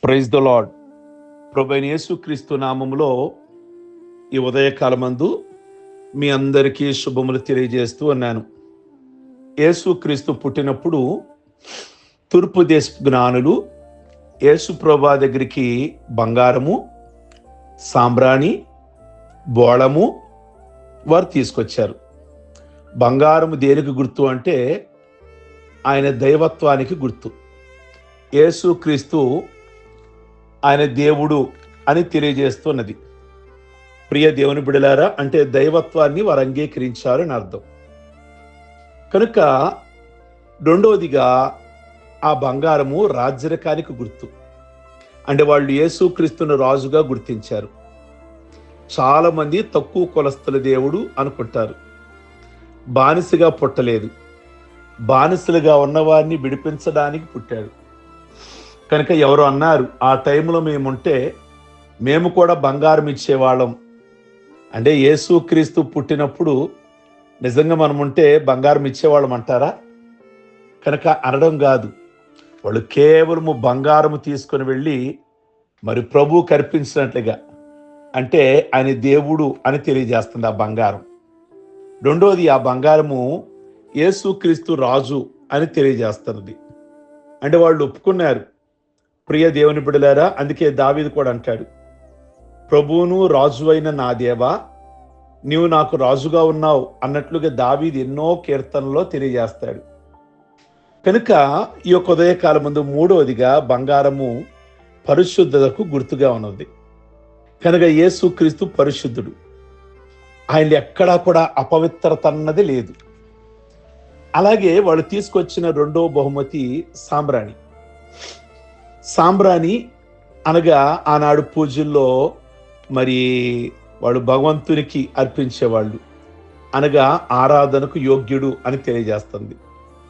Praise the lord. ప్రభువైన యేసుక్రీస్తు నామములో ఈ ఉదయకాలమందు మీ అందరికీ శుభములు తెలియజేస్తూ ఉన్నాను. యేసుక్రీస్తు పుట్టినప్పుడు తూర్పు దేశపు జ్ఞానులు యేసు ప్రభువా దగ్గరికి బంగారము, సాంబ్రాణి, బోళము వారు తీసుకొచ్చారు. బంగారము దేనికి గుర్తు అంటే ఆయన దైవత్వానికి గుర్తు. యేసుక్రీస్తు ఆయన దేవుడు అని తెలియజేస్తున్నది. ప్రియ దేవుని బిడలారా, అంటే దైవత్వాన్ని వారు అంగీకరించారు అని అర్థం. కనుక రెండవదిగా ఆ బంగారము రాజ్యరకానికి గుర్తు. అంటే వాళ్ళు యేసుక్రీస్తును రాజుగా గుర్తించారు. చాలా మంది తక్కువ కులస్తుల దేవుడు అనుకుంటారు. బానిసగా పుట్టలేదు, బానిసలుగా ఉన్నవారిని విడిపించడానికి పుట్టాడు. కనుక ఎవరు అన్నారు, ఆ టైంలో మేముంటే మేము కూడా బంగారం ఇచ్చేవాళ్ళం. అంటే యేసుక్రీస్తు పుట్టినప్పుడు నిజంగా మనం ఉంటే బంగారం ఇచ్చేవాళ్ళం అంటారా? కనుక అనడం కాదు, వాళ్ళు కేవలము బంగారము తీసుకొని వెళ్ళి మరి ప్రభువు కర్పించినట్లుగా, అంటే ఆయన దేవుడు అని తెలియజేస్తుంది ఆ బంగారం. రెండోది, ఆ బంగారము యేసుక్రీస్తు రాజు అని తెలియజేస్తున్నది. అంటే వాళ్ళు ఒప్పుకున్నారు. ప్రియ దేవుని బిడ్డలారా, అందుకే దావీదు కూడా అంటాడు, ప్రభువును రాజు అయిన నా దేవా, నీవు నాకు రాజుగా ఉన్నావు అన్నట్లుగా దావీదు ఎన్నో కీర్తనలో తెలియజేస్తాడు. కనుక ఈ యొక్క ఉదయకాలం ముందు మూడవదిగా బంగారము పరిశుద్ధతకు గుర్తుగా ఉన్నది. కనుక యేసుక్రీస్తు పరిశుద్ధుడు. ఆయన ఎక్కడా కూడా అపవిత్రత అన్నది లేదు. అలాగే వాళ్ళు తీసుకొచ్చిన రెండో బహుమతి సాంబ్రాణి. సాంబ్రాణి అనగా ఆనాడు పూజల్లో మరి వాడు భగవంతునికి అర్పించేవాళ్ళు, అనగా ఆరాధనకు యోగ్యుడు అని తెలియజేస్తుంది.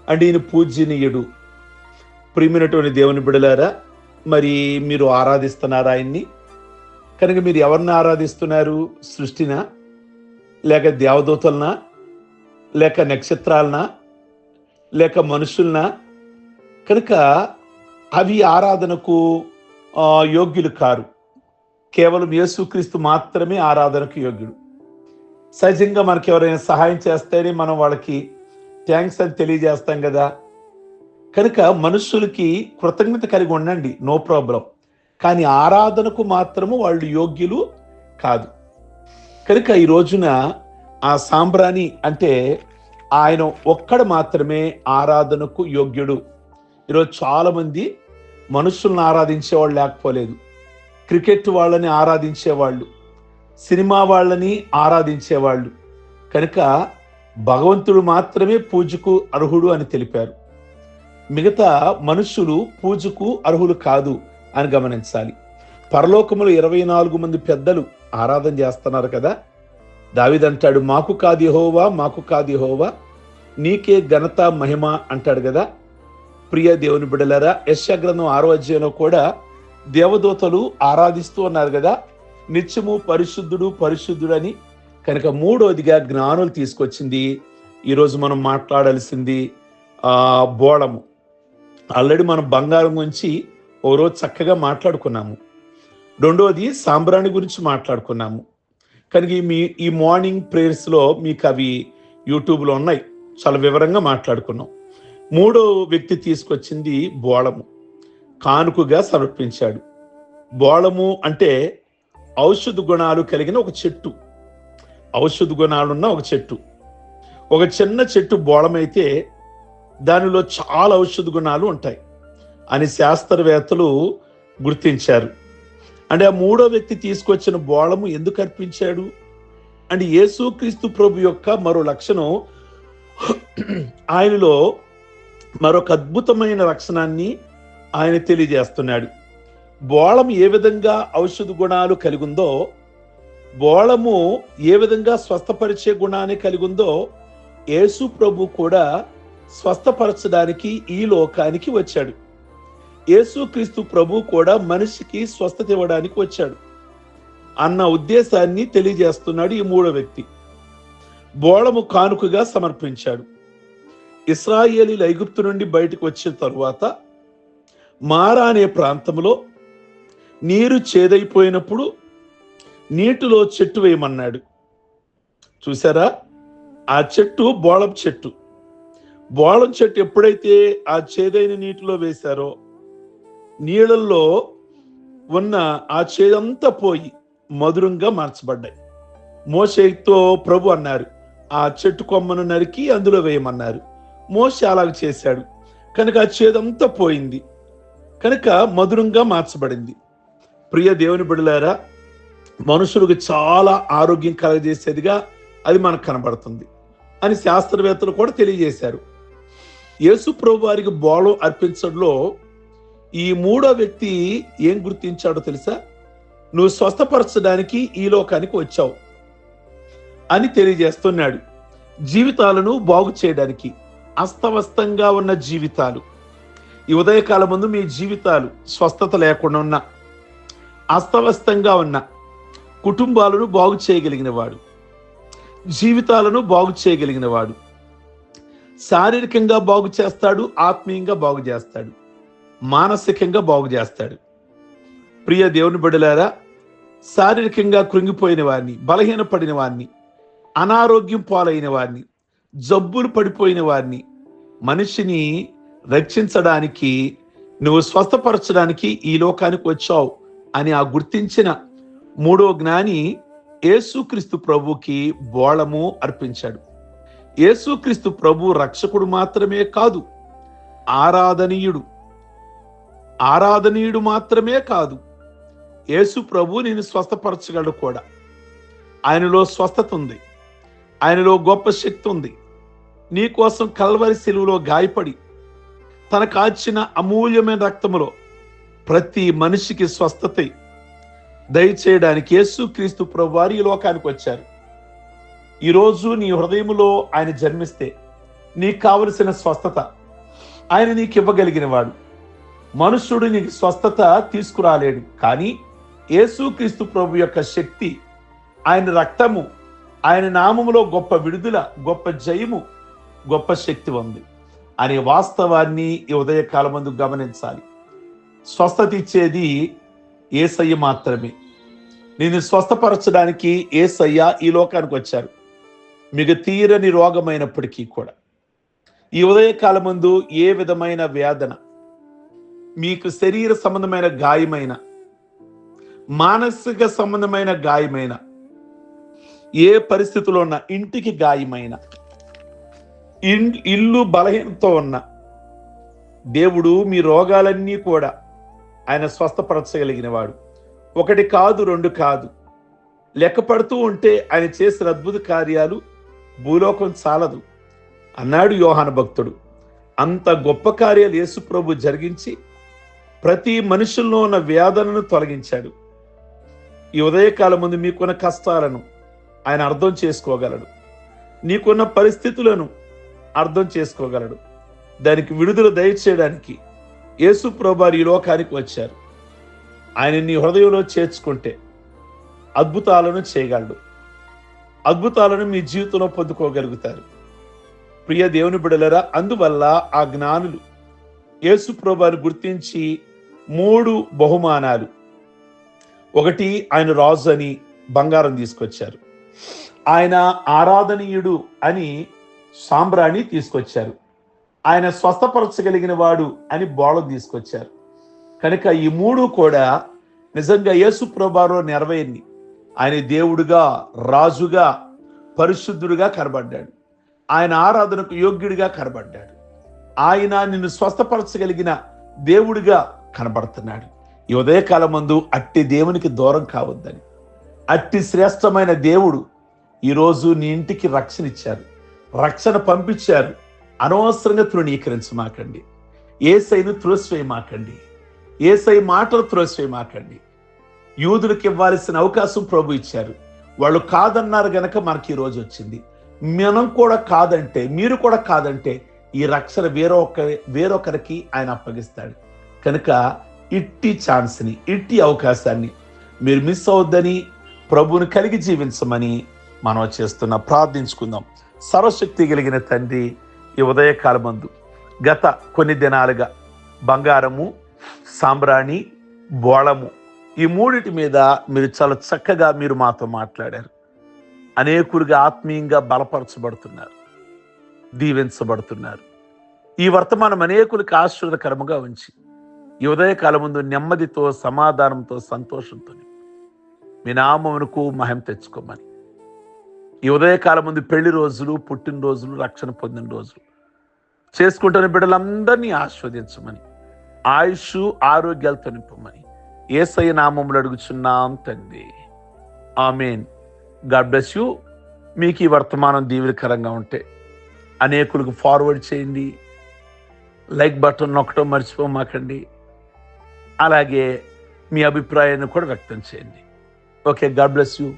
అంటే ఈయన పూజనీయుడు. ప్రియమైనటువంటి దేవుని బిడలారా, మరి మీరు ఆరాధిస్తున్నారా ఆయన్ని? కనుక మీరు ఎవరిని ఆరాధిస్తున్నారు? సృష్టినా, లేక దేవదూతలనా, లేక నక్షత్రాలనా, లేక మనుషులనా? కనుక అవి ఆరాధనకు యోగ్యులు కారు. కేవలం యేసుక్రీస్తు మాత్రమే ఆరాధనకు యోగ్యుడు. సహజంగా మనకి ఎవరైనా సహాయం చేస్తేనే మనం వాళ్ళకి థ్యాంక్స్ అని తెలియజేస్తాం కదా. కనుక మనుషులకి కృతజ్ఞత కలిగి ఉండండి, నో ప్రాబ్లం. కానీ ఆరాధనకు మాత్రము వాళ్ళు యోగ్యులు కాదు. కనుక ఈ రోజున ఆ సాంబ్రాణి అంటే ఆయన ఒక్కడు మాత్రమే ఆరాధనకు యోగ్యుడు. ఈరోజు చాలా మంది మనుషులను ఆరాధించేవాళ్ళు లేకపోలేదు. క్రికెట్ వాళ్ళని ఆరాధించేవాళ్ళు, సినిమా వాళ్ళని ఆరాధించేవాళ్ళు. కనుక భగవంతుడు మాత్రమే పూజకు అర్హుడు అని తెలిపారు. మిగతా మనుషులు పూజకు అర్హులు కాదు అని గమనించాలి. పరలోకములో 24 మంది పెద్దలు ఆరాధన చేస్తున్నారు కదా. దావీదు అంటాడు, మాకు కాదు యెహోవా, మాకు కాదు యెహోవా, నీకే ఘనత మహిమ అంటాడు కదా. ప్రియ దేవుని బిడ్డలారా, యెషయా గ్రంథం 6వ అధ్యాయంలో కూడా దేవదూతలు ఆరాధిస్తూ ఉన్నారు కదా, నిత్యము పరిశుద్ధుడు పరిశుద్ధుడు అని. కనుక మూడోదిగా జ్ఞానులు తీసుకొచ్చింది ఈరోజు మనం మాట్లాడాల్సింది బోళము. ఆల్రెడీ మనం బంగారం గురించి ఓ రోజు చక్కగా మాట్లాడుకున్నాము. రెండోది సాంబ్రాణి గురించి మాట్లాడుకున్నాము. కనుక ఈ మార్నింగ్ ప్రేయర్స్లో మీకు అవి యూట్యూబ్లో ఉన్నాయి, చాలా వివరంగా మాట్లాడుకున్నాం. మూడో వ్యక్తి తీసుకొచ్చింది బోళము, కానుకగా సమర్పించాడు. బోళము అంటే ఔషధ గుణాలు కలిగిన ఒక చెట్టు, ఔషధ గుణాలున్న ఒక చెట్టు. ఒక చిన్న చెట్టు బోళమైతే దానిలో చాలా ఔషధ గుణాలు ఉంటాయి అని శాస్త్రవేత్తలు గుర్తించారు. అంటే ఆ మూడో వ్యక్తి తీసుకొచ్చిన బోళము ఎందుకు అర్పించాడు అంటే యేసుక్రీస్తు ప్రభు యొక్క మరో లక్షణం, ఆయనలో మరొక అద్భుతమైన లక్షణాన్ని ఆయన తెలియజేస్తున్నాడు. బోళం ఏ విధంగా ఔషధ గుణాలు కలిగి ఉందో, బోళము ఏ విధంగా స్వస్థపరిచే గుణాన్ని కలిగి ఉందో, యేసు ప్రభు కూడా స్వస్థపరచడానికి ఈ లోకానికి వచ్చాడు. యేసుక్రీస్తు ప్రభు కూడా మనిషికి స్వస్థత ఇవ్వడానికి వచ్చాడు అన్న ఉద్దేశాన్ని తెలియజేస్తున్నాడు ఈ మూడో వ్యక్తి. బోళము కానుకగా సమర్పించాడు. ఇశ్రాయేలీయులు ఐగుప్తు నుండి బయటకు వచ్చిన తరువాత మారా అనే ప్రాంతంలో నీరు చేదైపోయినప్పుడు నీటిలో చెట్టు వేయమన్నాడు. చూసారా, ఆ చెట్టు బోళం చెట్టు. బోళం చెట్టు ఎప్పుడైతే ఆ చేదైన నీటిలో వేశారో నీళ్ళల్లో ఉన్న ఆ చేదంతా పోయి మధురంగా మార్చబడ్డాయి. మోషేతో ప్రభు అన్నారు, ఆ చెట్టు కొమ్మను నరికి అందులో వేయమన్నారు. మోషే అలాగ చేశాడు కనుక ఆ చేదంతా పోయింది, కనుక మధురంగా మార్చబడింది. ప్రియ దేవుని బిడ్డలారా, మనుషులకు చాలా ఆరోగ్యం కలగజేసేదిగా అది మనకు కనబడుతుంది అని శాస్త్రవేత్తలు కూడా తెలియజేశారు. యేసు ప్రభు వారికి బోళం అర్పించడంలో ఈ మూడో వ్యక్తి ఏం గుర్తించాడో తెలుసా? నువ్వు స్వస్థపరచడానికి ఈ లోకానికి వచ్చావు అని తెలియజేస్తున్నాడు. జీవితాలను బాగు చేయడానికి, అస్తవ్యస్తంగా ఉన్న జీవితాలు, ఈ ఉదయకాలం ముందు మీ జీవితాలు స్వస్థత లేకుండా ఉన్న, అస్తవ్యస్తంగా ఉన్న కుటుంబాలను బాగు చేయగలిగిన వాడు, జీవితాలను బాగు చేయగలిగిన వాడు, శారీరకంగా బాగు చేస్తాడు, ఆత్మీయంగా బాగు చేస్తాడు, మానసికంగా బాగు చేస్తాడు. ప్రియ దేవుని బిడ్డలారా, శారీరకంగా కృంగిపోయిన వారిని, బలహీనపడిన వారిని, అనారోగ్యం పాలైన వారిని, జబ్బులు పడిపోయిన వారిని, మనిషిని రక్షించడానికి, నువ్వు స్వస్థపరచడానికి ఈ లోకానికి వచ్చావు అని ఆ గుర్తించిన మూడో జ్ఞాని యేసుక్రీస్తు ప్రభుకి బోళము అర్పించాడు. యేసుక్రీస్తు ప్రభు రక్షకుడు మాత్రమే కాదు, ఆరాధనీయుడు మాత్రమే కాదు, యేసు ప్రభు నేను స్వస్థపరచగలడు కూడా. ఆయనలో స్వస్థత ఉంది, ఆయనలో గొప్ప శక్తి ఉంది. నీ కోసం కల్వరి శిలువలో గాయపడి తన కాచిన అమూల్యమైన రక్తములో ప్రతి మనిషికి స్వస్థత దయచేయడానికి యేసుక్రీస్తు ప్రభు వారు ఈ లోకానికి వచ్చారు. ఈరోజు నీ హృదయములో ఆయన జన్మిస్తే నీకు కావలసిన స్వస్థత ఆయన నీకు ఇవ్వగలిగిన వాడు. మనుష్యుడు నీకు స్వస్థత తీసుకురాలేడు, కానీ యేసుక్రీస్తు ప్రభు యొక్క శక్తి, ఆయన రక్తము, ఆయన నామములో గొప్ప విడుదల, గొప్ప జయము, గొప్ప శక్తి ఉంది అనే వాస్తవాన్ని ఈ ఉదయకాలమందు గమనించాలి. స్వస్థత ఇచ్చేది యేసయ్య మాత్రమే. నిన్ను స్వస్థపరచడానికి యేసయ్య ఈ లోకానికి వచ్చారు. మీకు తీరని రోగమైనప్పటికీ కూడా ఈ ఉదయకాలమందు ఏ విధమైన వేదన, మీకు శరీర సంబంధమైన గాయమైన, మానసిక సంబంధమైన గాయమైన, ఏ పరిస్థితిలో ఉన్న, ఇంటికి గాయమైన, ఇల్లు బలహీనతో ఉన్న, దేవుడు మీ రోగాలన్నీ కూడా ఆయన స్వస్థపరచగలిగిన వాడు. ఒకటి కాదు, రెండు కాదు, లెక్క పడుతూ ఉంటే ఆయన చేసిన అద్భుత కార్యాలు భూలోకం చాలదు అన్నాడు యోహాను భక్తుడు. అంత గొప్ప కార్యాలు యేసు ప్రభు జరిగించి ప్రతి మనుషుల్లో ఉన్న వేదనను తొలగించాడు. ఈ ఉదయకాలం ముందు మీకున్న కష్టాలను ఆయన అర్థం చేసుకోగలడు, నీకున్న పరిస్థితులను అర్థం చేసుకోగలడు. దానికి విడుదల దయచేయడానికి యేసు ప్రభు ఈ లోకానికి వచ్చారు. ఆయన నీ హృదయంలో చేర్చుకుంటే అద్భుతాలను చేయగలడు, అద్భుతాలను మీ జీవితంలో పొందుకోగలుగుతారు. ప్రియ దేవుని బిడ్డలారా, అందువల్ల ఆ జ్ఞానులు యేసు ప్రభువుని గుర్తించి 3 బహుమానాలు, ఒకటి ఆయన రాజు అని బంగారం తీసుకొచ్చారు, ఆయన ఆరాధనీయుడు అని సాంబ్రాణి తీసుకొచ్చారు, ఆయన స్వస్థపరచగలిగిన వాడు అని బోళం తీసుకొచ్చారు. కనుక ఈ 3 కూడా నిజంగా యేసు ప్రభువులో నెరవేరిని. ఆయన దేవుడుగా, రాజుగా, పరిశుద్ధుడుగా కనబడ్డాడు. ఆయన ఆరాధనకు యోగ్యుడిగా కనబడ్డాడు. ఆయన నిన్ను స్వస్థపరచగలిగిన దేవుడిగా కనబడుతున్నాడు. ఈ ఉదయకాలం మందు అట్టి దేవునికి దూరం కావద్దని, అట్టి శ్రేష్టమైన దేవుడు ఈరోజు నీ ఇంటికి రక్షణ ఇచ్చారు, రక్షణ పంపించారు. అనవసరంగా తృణీకరించమాకండి, యేసయ్యను త్రోసివేయమాకండి, యేసయ్య మాటలు త్రోసివేయమాకండి. యూదులకు ఇవ్వాల్సిన అవకాశం ప్రభు ఇచ్చారు, వాళ్ళు కాదన్నారు గనక మనకి ఈ రోజు వచ్చింది. మనం కూడా కాదంటే, మీరు కూడా కాదంటే ఈ రక్షణ వేరొకరికి ఆయన అప్పగిస్తాడు. కనుక ఇట్టి ఛాన్స్ని, ఇట్టి అవకాశాన్ని మీరు మిస్ అవద్దని ప్రభువుని కలిగి జీవించమని మనం ప్రార్థించుకుందాం. సర్వశక్తి కలిగిన తండ్రి, ఈ ఉదయకాలమందు గత కొన్ని దినాలుగా బంగారము, సాంబ్రాణి, బోళము ఈ మూడిటి మీద మీరు చాలా చక్కగా మీరు మాతో మాట్లాడారు. అనేకులుగా ఆత్మీయంగా బలపరచబడుతున్నారు, దీవించబడుతున్నారు. ఈ వర్తమానం అనేకులకు ఆశీర్వాదకరముగా ఉంచి ఈ ఉదయకాలం ముందు నెమ్మదితో, సమాధానంతో, సంతోషంతో మీ నామమునకు మహిమ తెచ్చుకోమని, ఈ ఉదయకాలం ముందు పెళ్లి రోజులు, పుట్టినరోజులు, రక్షణ పొందిన రోజులు చేసుకుంటున్న బిడ్డలందరినీ ఆస్వాదించమని, ఆయుష్ ఆరోగ్యాలతో నింపమని యేసయ్య నామములో అడుగుచున్నాం తండ్రి. ఆమేన్. God bless you. మీకు ఈ వర్తమానం దీవెనకరంగా ఉంటే అనేకులకు ఫార్వర్డ్ చేయండి. లైక్ బటన్ నొక్కడం మర్చిపోమాకండి. అలాగే మీ అభిప్రాయాన్ని కూడా వ్యక్తం చేయండి. Okay, God bless you.